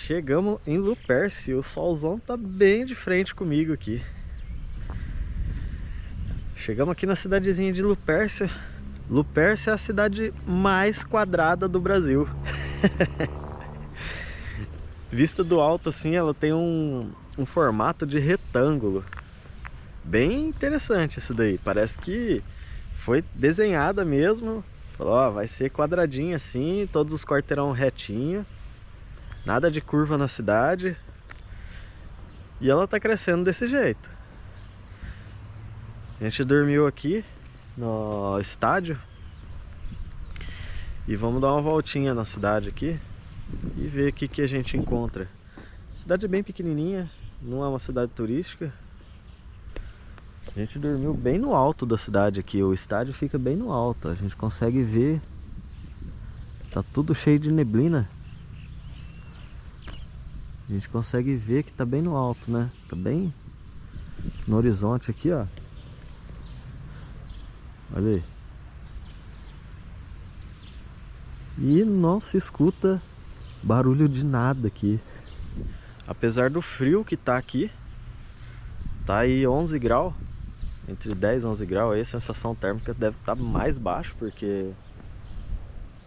Chegamos em Luperce, o solzão tá bem de frente comigo aqui. Chegamos aqui na cidadezinha de Luperce. Luperce é a cidade mais quadrada do Brasil. Vista do alto assim, ela tem um formato de retângulo. Bem interessante isso daí, parece que foi desenhada mesmo. Falou, ó, vai ser quadradinho assim, todos os quarteirão retinho. Nada de curva na cidade. E ela tá crescendo desse jeito. A gente dormiu aqui no estádio. E vamos dar uma voltinha na cidade aqui e ver o que a gente encontra. A cidade é bem pequenininha, não é uma cidade turística. A gente dormiu bem no alto da cidade aqui. O estádio fica bem no alto. A gente consegue ver. Tá tudo cheio de neblina. A gente consegue ver que tá bem no alto, né? Tá bem no horizonte aqui, ó. Olha aí. E não se escuta barulho de nada aqui. Apesar do frio que tá aqui. Tá aí 11 graus. Entre 10 e 11 graus. Aí a sensação térmica deve estar mais baixo, porque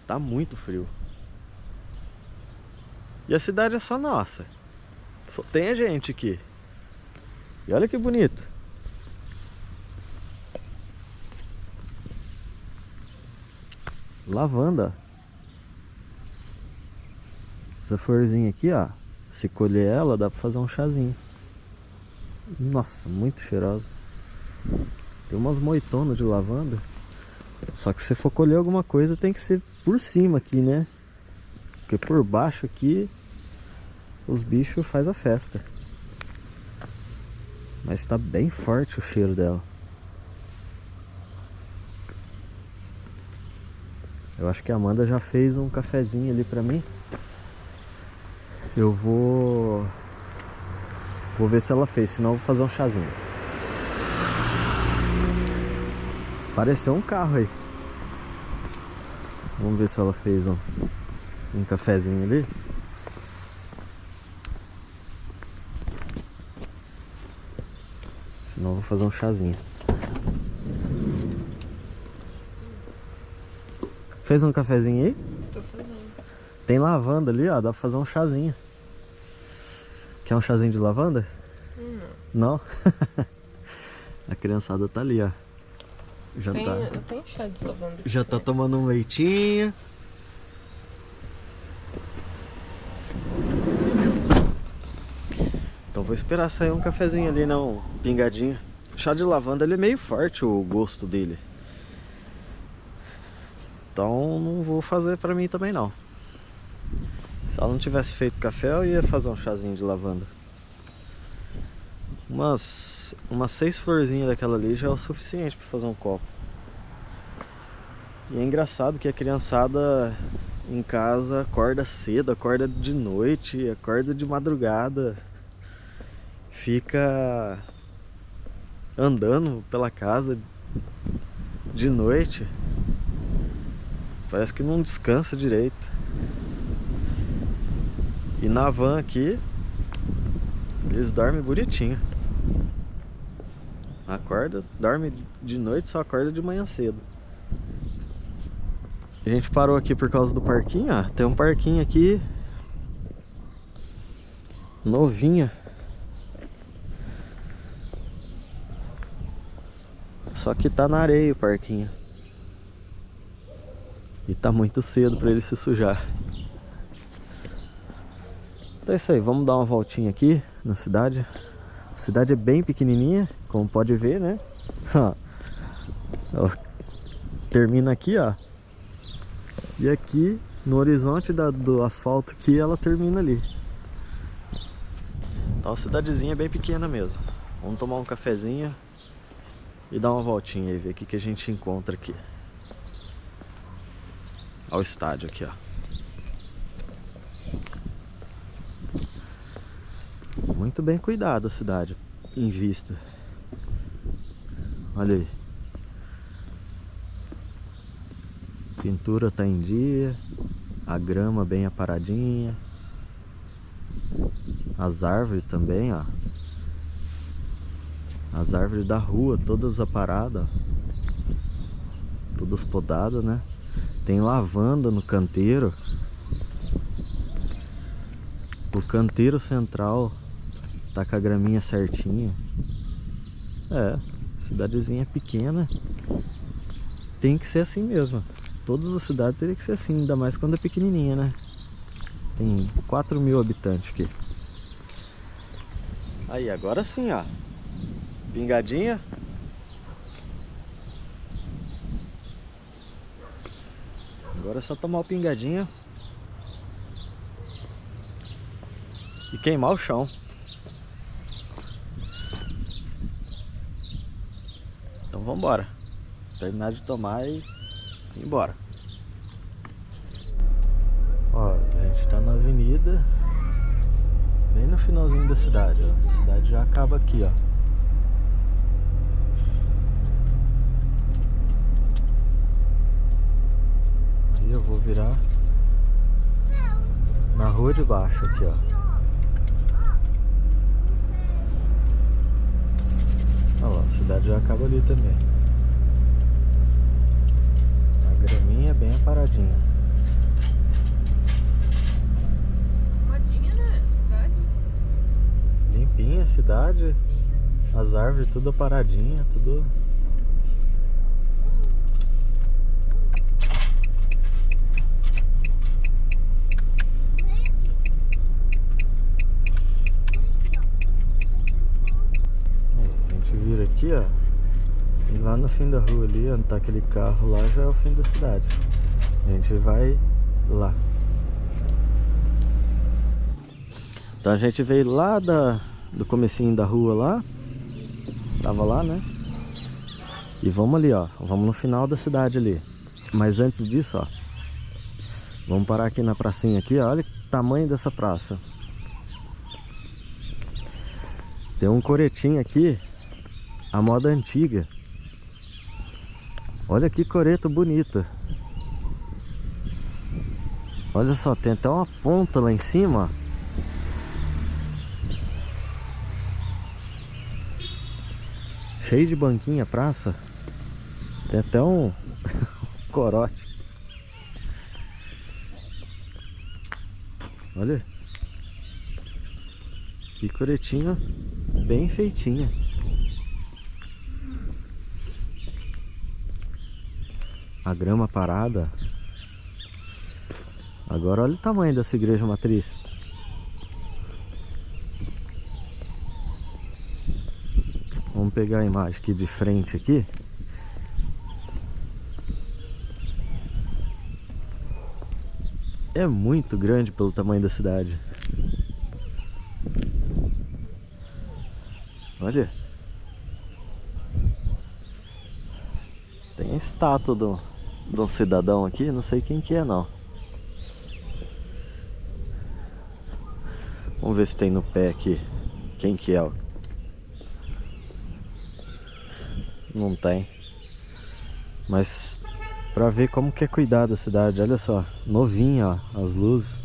tá muito frio. E a cidade é só nossa. Só tem a gente aqui. E olha que bonito. Lavanda. Essa florzinha aqui, ó. Se colher ela, dá pra fazer um chazinho. Nossa, muito cheirosa. Tem umas moitonas de lavanda. Só que se for colher alguma coisa, tem que ser por cima aqui, né? Porque por baixo aqui os bichos fazem a festa. Mas tá bem forte o cheiro dela. Eu acho que a Amanda já fez um cafezinho ali pra mim. Eu vou ver se ela fez, senão eu vou fazer um chazinho. Apareceu um carro aí. Vamos ver se ela fez um cafezinho ali. Senão eu vou fazer um chazinho. Fez um cafezinho aí? Tô fazendo. Tem lavanda ali, ó. Dá pra fazer um chazinho. Quer um chazinho de lavanda? Não? A criançada tá ali, ó. Eu tenho chá de lavanda. Já tá tomando um leitinho. Então vou esperar sair um cafezinho ali, não, pingadinho. O chá de lavanda, ele é meio forte, o gosto dele. Então não vou fazer pra mim também não. Se ela não tivesse feito café, eu ia fazer um chazinho de lavanda. Umas 6 florzinhas daquela ali já é o suficiente pra fazer um copo. E é engraçado que a criançada em casa acorda cedo, acorda de noite, acorda de madrugada. Fica andando pela casa de noite. Parece que não descansa direito. E na van aqui, eles dormem bonitinho. Acorda, dorme de noite, só acorda de manhã cedo. A gente parou aqui por causa do parquinho, ó. Tem um parquinho aqui novinho. Só que tá na areia o parquinho. E tá muito cedo pra ele se sujar. Então é isso aí, vamos dar uma voltinha aqui na cidade. A cidade é bem pequenininha, como pode ver, né? Ela termina aqui, ó. E aqui no horizonte do asfalto aqui, ela termina ali. Então a cidadezinha é bem pequena mesmo. Vamos tomar um cafezinho e dar uma voltinha e ver o que a gente encontra aqui. Olha o estádio aqui, ó. Muito bem cuidado a cidade, em vista. Olha aí. Pintura tá em dia. A grama bem aparadinha. As árvores também, ó. As árvores da rua, todas aparadas, ó. Todas podadas, né? Tem lavanda no canteiro. O canteiro central tá com a graminha certinha. É, cidadezinha pequena. Tem que ser assim mesmo. Todas as cidades teriam que ser assim, ainda mais quando é pequenininha, né? Tem 4.000 habitantes aqui. Aí, agora sim, ó. Pingadinha. Agora é só tomar o pingadinho e queimar o chão. Então vamos embora. Terminar de tomar e ir embora. Ó, a gente tá na avenida, bem no finalzinho da cidade, ó. A cidade já acaba aqui, ó. Aí eu vou virar na rua de baixo aqui, ó. Olha lá, a cidade já acaba ali também. A graminha é bem aparadinha. Arrumadinha, né? Cidade. Limpinha a cidade. As árvores tudo aparadinha, tudo. Vira aqui, ó, e lá no fim da rua ali, onde tá aquele carro lá, já é o fim da cidade. A gente vai lá. Então a gente veio lá do comecinho da rua lá. Tava lá, né? E vamos ali, ó. Vamos no final da cidade ali. Mas antes disso, ó, vamos parar aqui na pracinha aqui, ó. Olha o tamanho dessa praça. Tem um coretinho aqui, a moda antiga. Olha que coreto bonito. Olha só, tem até uma ponta lá em cima, ó. Cheio de banquinha a praça. Tem até um corote. Olha. Que coretinho bem feitinha. A grama parada. Agora olha o tamanho dessa igreja matriz. Vamos pegar a imagem aqui de frente aqui. É muito grande pelo tamanho da cidade. Olha. Tem a estátua de um cidadão aqui, não sei quem que é não. Vamos ver se tem no pé aqui quem que é, ó. Não tem. Mas pra ver como que é cuidar da cidade, olha só, novinha, ó, as luzes.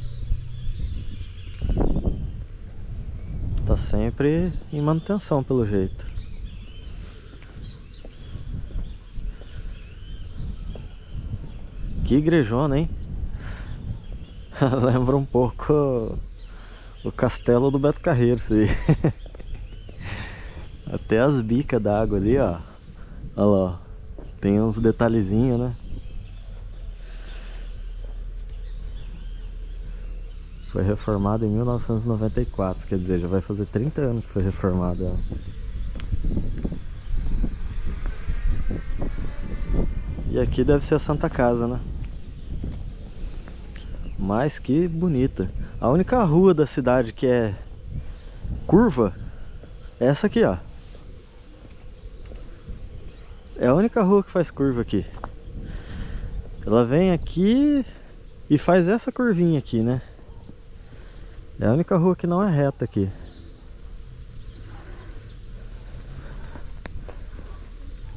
Tá sempre em manutenção pelo jeito. Que igrejona, hein? Lembra um pouco o castelo do Beto Carreiro, isso aí. Até as bicas d'água ali, ó. Olha lá, ó. Tem uns detalhezinhos, né? Foi reformada em 1994, quer dizer, já vai fazer 30 anos que foi reformada ela. E aqui deve ser a Santa Casa, né? Mas que bonita. A única rua da cidade que é curva é essa aqui, ó. É a única rua que faz curva aqui. Ela vem aqui e faz essa curvinha aqui, né? É a única rua que não é reta aqui.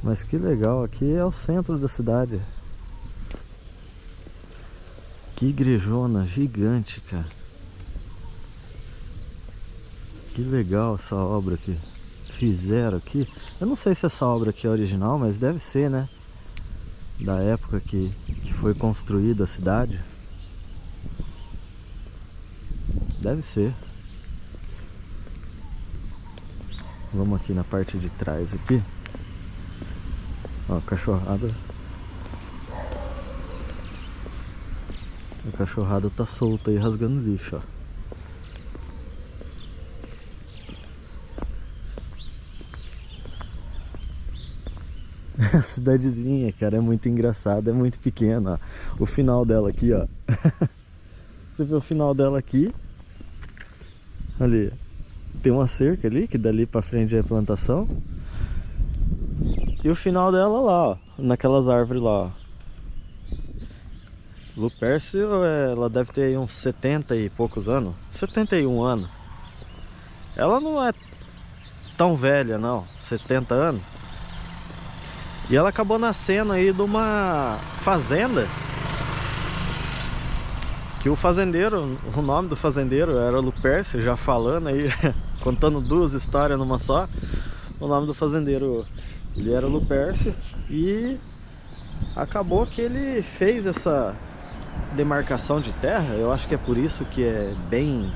Mas que legal, aqui é o centro da cidade. Que igrejona gigante, cara. Que legal essa obra que fizeram aqui. Eu não sei se essa obra aqui é original, mas deve ser, né? Da época que foi construída a cidade. Deve ser. Vamos aqui na parte de trás aqui. Ó, cachorrada. A cachorrada tá solta aí rasgando lixo, ó. A cidadezinha, cara, é muito engraçada, é muito pequena, ó. O final dela aqui, ó. Você vê o final dela aqui. Ali. Tem uma cerca ali, que dali pra frente é plantação. E o final dela lá, ó. Naquelas árvores lá, ó. Lupercio, ela deve ter aí uns 70 e poucos anos. 71 anos. Ela não é tão velha, não. 70 anos. E ela acabou nascendo aí de uma fazenda. Que o fazendeiro, o nome do fazendeiro era Lupercio, já falando aí, contando duas histórias numa só. O nome do fazendeiro, ele era Lupercio. E acabou que ele fez essa demarcação de terra. Eu acho que é por isso que é bem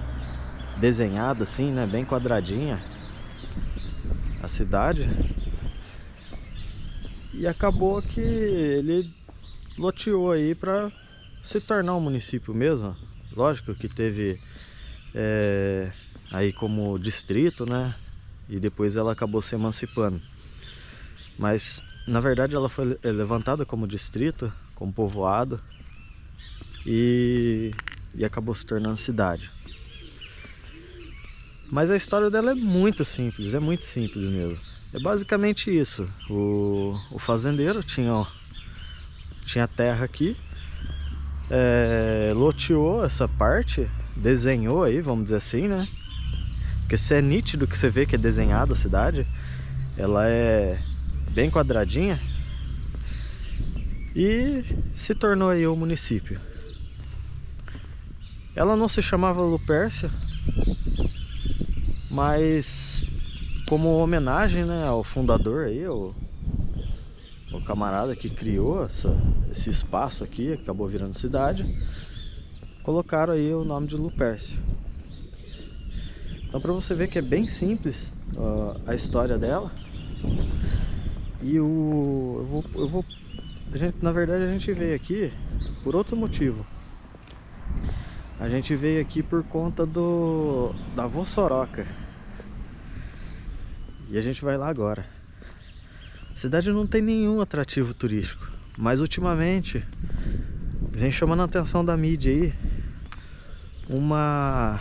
desenhada assim, né? Bem quadradinha a cidade. E acabou que ele loteou aí para se tornar um município mesmo. Lógico que teve aí como distrito, né? E depois ela acabou se emancipando. Mas na verdade ela foi levantada como distrito, como povoado. E acabou se tornando cidade. Mas a história dela é muito simples mesmo. É basicamente isso. O fazendeiro tinha terra aqui, loteou essa parte, desenhou aí, vamos dizer assim, né? Porque se é nítido que você vê que é desenhada a cidade, ela é bem quadradinha e se tornou aí o município. Ela não se chamava Lupercio, mas como homenagem, né, ao fundador aí, o camarada que criou esse espaço aqui, acabou virando cidade, colocaram aí o nome de Lupercio. Então, para você ver que é bem simples a história dela. E na verdade a gente veio aqui por outro motivo. A gente veio aqui por conta da Vossoroca. E a gente vai lá agora. A cidade não tem nenhum atrativo turístico, mas ultimamente vem chamando a atenção da mídia aí uma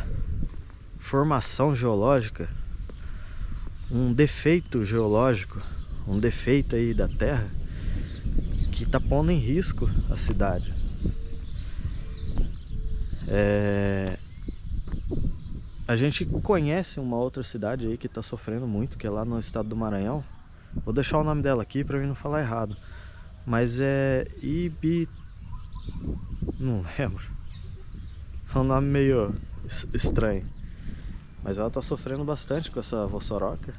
formação geológica, um defeito geológico, um defeito aí da terra que está pondo em risco a cidade. A gente conhece uma outra cidade aí que está sofrendo muito, que é lá no estado do Maranhão. Vou deixar o nome dela aqui para mim não falar errado. Mas é não lembro. É um nome meio estranho. Mas ela está sofrendo bastante com essa Vossoroca.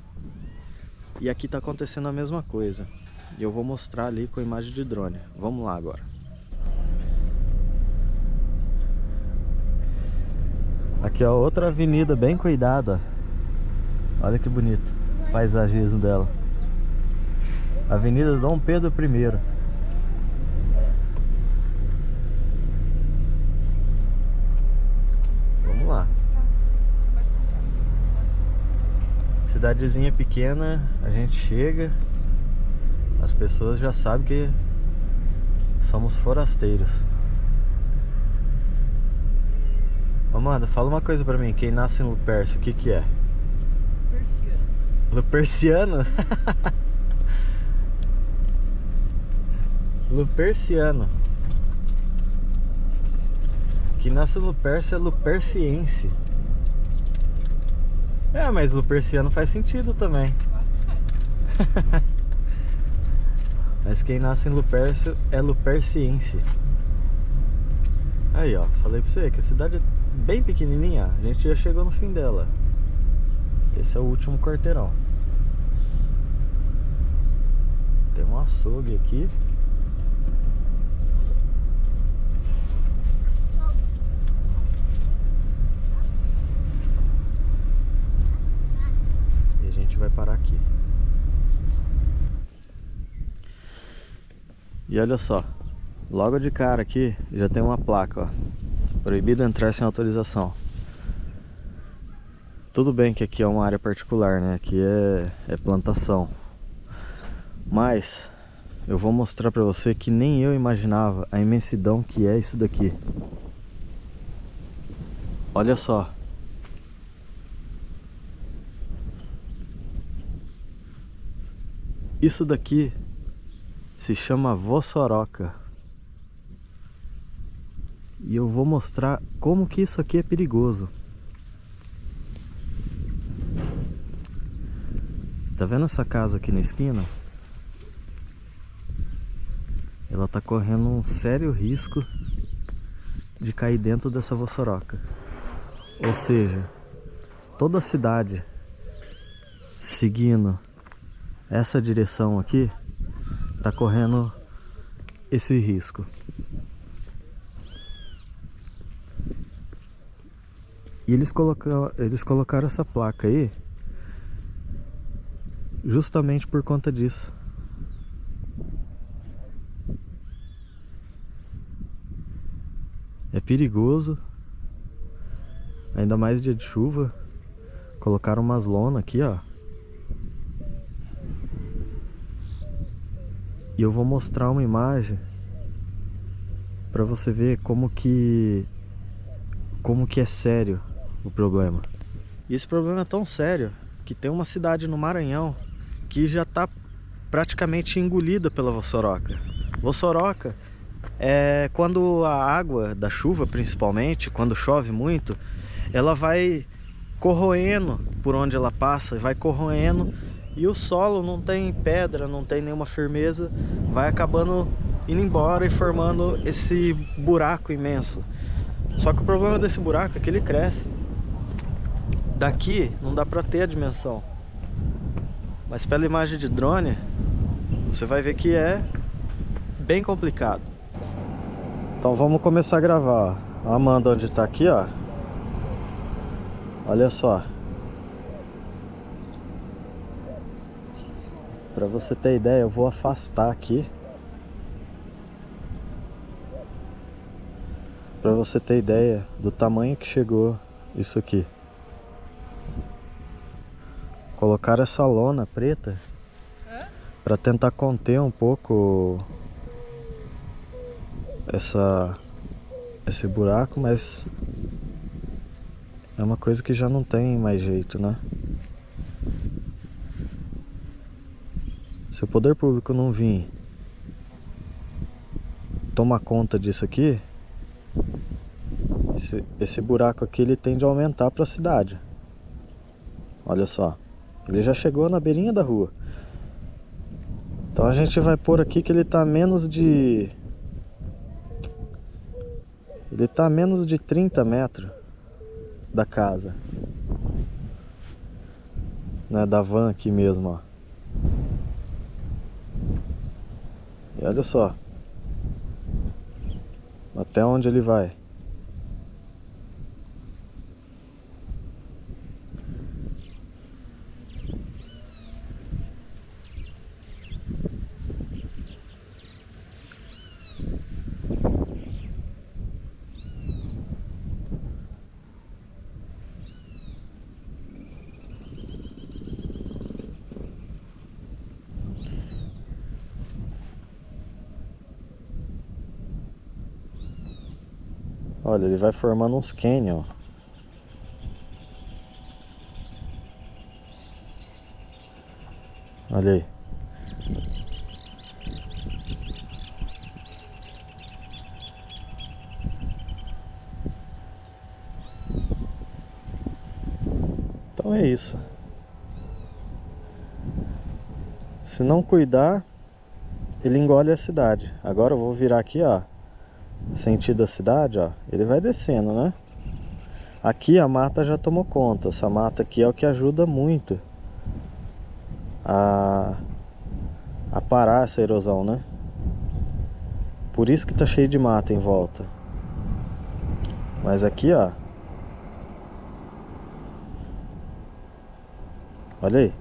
E aqui está acontecendo a mesma coisa. E eu vou mostrar ali com a imagem de drone. Vamos lá agora. Aqui ó, outra avenida bem cuidada. Olha que bonito o paisagismo dela. Avenida Dom Pedro I. Vamos lá. Cidadezinha pequena, a gente chega, as pessoas já sabem que somos forasteiros. Amanda, fala uma coisa pra mim, quem nasce em Lupercio, o que que é? Luperciano? Luperciano. Quem nasce em Lupercio é luperciense. Mas luperciano faz sentido também. Mas quem nasce em Lupercio é luperciense. Aí ó, falei pra você que a cidade é bem pequenininha, a gente já chegou no fim dela. Esse é o último quarteirão. Tem um açougue aqui. E a gente vai parar aqui. E olha só, logo de cara aqui já tem uma placa, ó. Proibido entrar sem autorização. Tudo bem que aqui é uma área particular, né? Aqui é plantação. Mas eu vou mostrar pra você que nem eu imaginava a imensidão que é isso daqui. Olha só. Isso daqui se chama vossoroca. E eu vou mostrar como que isso aqui é perigoso. Tá vendo essa casa aqui na esquina? Ela tá correndo um sério risco de cair dentro dessa vossoroca. Ou seja, toda a cidade seguindo essa direção aqui tá correndo esse risco. E eles colocaram essa placa aí justamente por conta disso. É perigoso, ainda mais dia de chuva. Colocaram umas lonas aqui, ó. E eu vou mostrar uma imagem para você ver como que é sério o problema. E esse problema é tão sério que tem uma cidade no Maranhão que já está praticamente engolida pela vossoroca. Vossoroca é quando a água da chuva, principalmente, quando chove muito, ela vai corroendo por onde ela passa, vai corroendo, e o solo não tem pedra, não tem nenhuma firmeza, vai acabando indo embora e formando esse buraco imenso. Só que o problema desse buraco é que ele cresce. Daqui não dá pra ter a dimensão, mas pela imagem de drone você vai ver que é bem complicado. Então vamos começar a gravar, ó. A Amanda onde tá aqui, ó. Olha só. Pra você ter ideia, eu vou afastar aqui. Pra você ter ideia do tamanho que chegou isso aqui. Colocaram essa lona preta pra tentar conter um pouco esse buraco, mas é uma coisa que já não tem mais jeito, né? Se o poder público não vir tomar conta disso aqui, esse buraco aqui ele tende a aumentar para a cidade. Olha só, ele já chegou na beirinha da rua. Então a gente vai pôr aqui que ele tá a menos de 30 metros da casa, né, da van aqui mesmo, ó. E olha só até onde ele vai. Olha, ele vai formando uns canyon. Olha aí. Então é isso. Se não cuidar, ele engole a cidade. Agora eu vou virar aqui, ó, sentido a cidade, ó. Ele vai descendo, né? Aqui a mata já tomou conta. Essa mata aqui é o que ajuda muito a parar essa erosão, né? Por isso que tá cheio de mata em volta. Mas aqui, ó, olha aí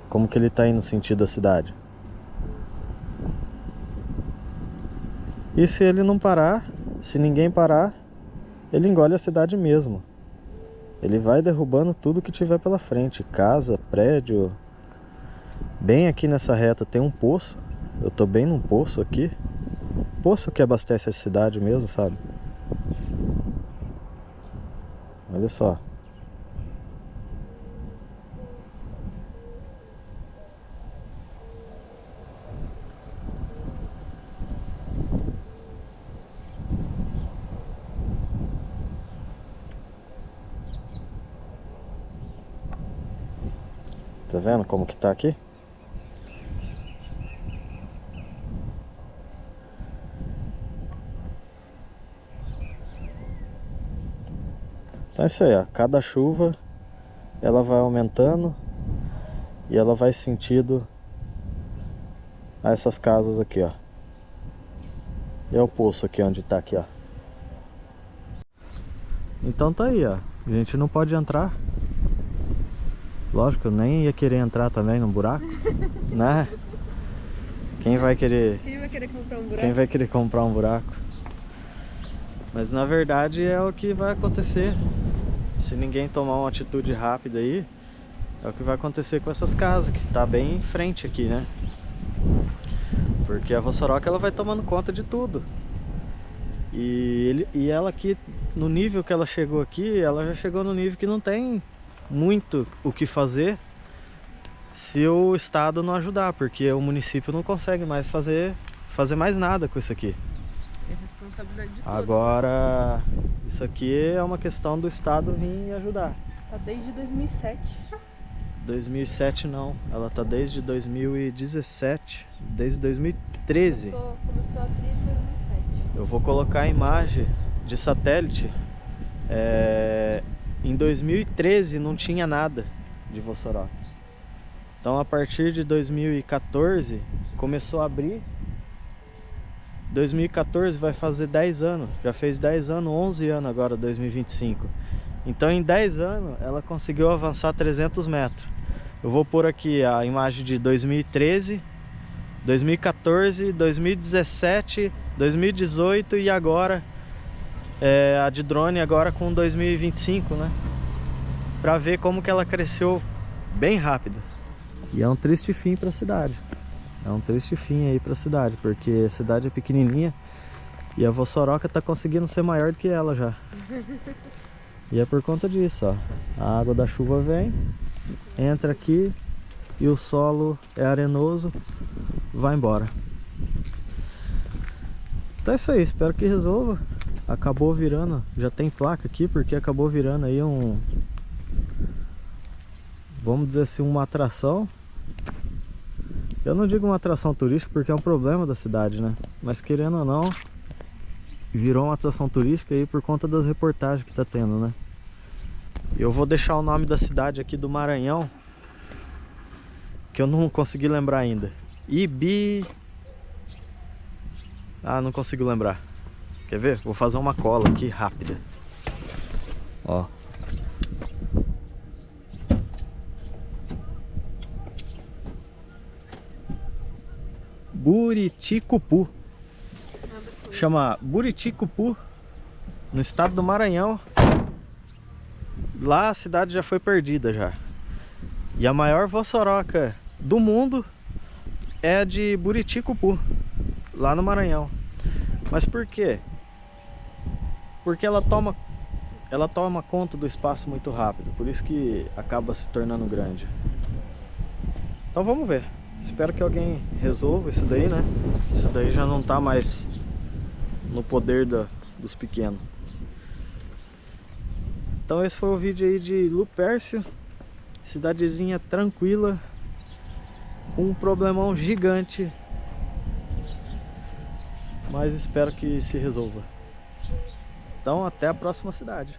como que ele tá indo no sentido da cidade. E se ele não parar, se ninguém parar, ele engole a cidade mesmo. Ele vai derrubando tudo que tiver pela frente. Casa, prédio. Bem aqui nessa reta tem um poço. Eu tô bem num poço aqui. Poço que abastece a cidade mesmo, sabe? Olha só. Tá vendo como que tá aqui? Então é isso aí, ó. Cada chuva ela vai aumentando e ela vai sentindo a essas casas aqui, ó. E é o poço aqui onde tá aqui, ó. Então tá aí, ó. A gente não pode entrar. Lógico, eu nem ia querer entrar também no buraco, né? Quem vai querer comprar um buraco? Quem vai querer comprar um buraco? Mas na verdade é o que vai acontecer. Se ninguém tomar uma atitude rápida aí, é o que vai acontecer com essas casas, que tá bem em frente aqui, né? Porque a Vossoroca ela vai tomando conta de tudo. E ela aqui, no nível que ela chegou aqui, ela já chegou no nível que não tem muito o que fazer se o estado não ajudar, porque o município não consegue mais fazer mais nada com isso aqui. É responsabilidade de todos. Agora, isso aqui é uma questão do estado vir ajudar. Tá desde 2007. 2007 não, ela tá desde 2017, desde 2013. Começou a abrir em 2007. Eu vou colocar a imagem de satélite. Em 2013 não tinha nada de Vossoroca. Então a partir de 2014 começou a abrir. 2014 vai fazer 10 anos. Já fez 10 anos, 11 anos agora, 2025. Então em 10 anos ela conseguiu avançar 300 metros. Eu vou pôr aqui a imagem de 2013, 2014, 2017, 2018 e agora a de drone agora com 2025, né? Pra ver como que ela cresceu bem rápido. E é um triste fim pra cidade. É um triste fim aí pra cidade, porque a cidade é pequenininha e a Vossoroca tá conseguindo ser maior do que ela já. E é por conta disso, ó. A água da chuva vem, entra aqui e o solo é arenoso, vai embora. Então é isso aí, espero que resolva. Acabou virando, já tem placa aqui, porque acabou virando aí vamos dizer assim, uma atração. Eu não digo uma atração turística porque é um problema da cidade, né? Mas querendo ou não, virou uma atração turística aí por conta das reportagens que tá tendo, né? Eu vou deixar o nome da cidade aqui do Maranhão, que eu não consegui lembrar ainda. Não consigo lembrar. Quer ver? Vou fazer uma cola aqui rápida. Ó. Buriticupu. Chama Buriticupu, no estado do Maranhão. Lá a cidade já foi perdida já. E a maior Vossoroca do mundo é a de Buriticupu, lá no Maranhão. Mas por quê? Porque ela toma conta do espaço muito rápido, por isso que acaba se tornando grande. Então vamos ver. Espero que alguém resolva isso daí, né? Isso daí já não tá mais no poder dos pequenos. Então esse foi o vídeo aí de Lupércio. Cidadezinha tranquila, com um problemão gigante, mas espero que se resolva. Então até a próxima cidade.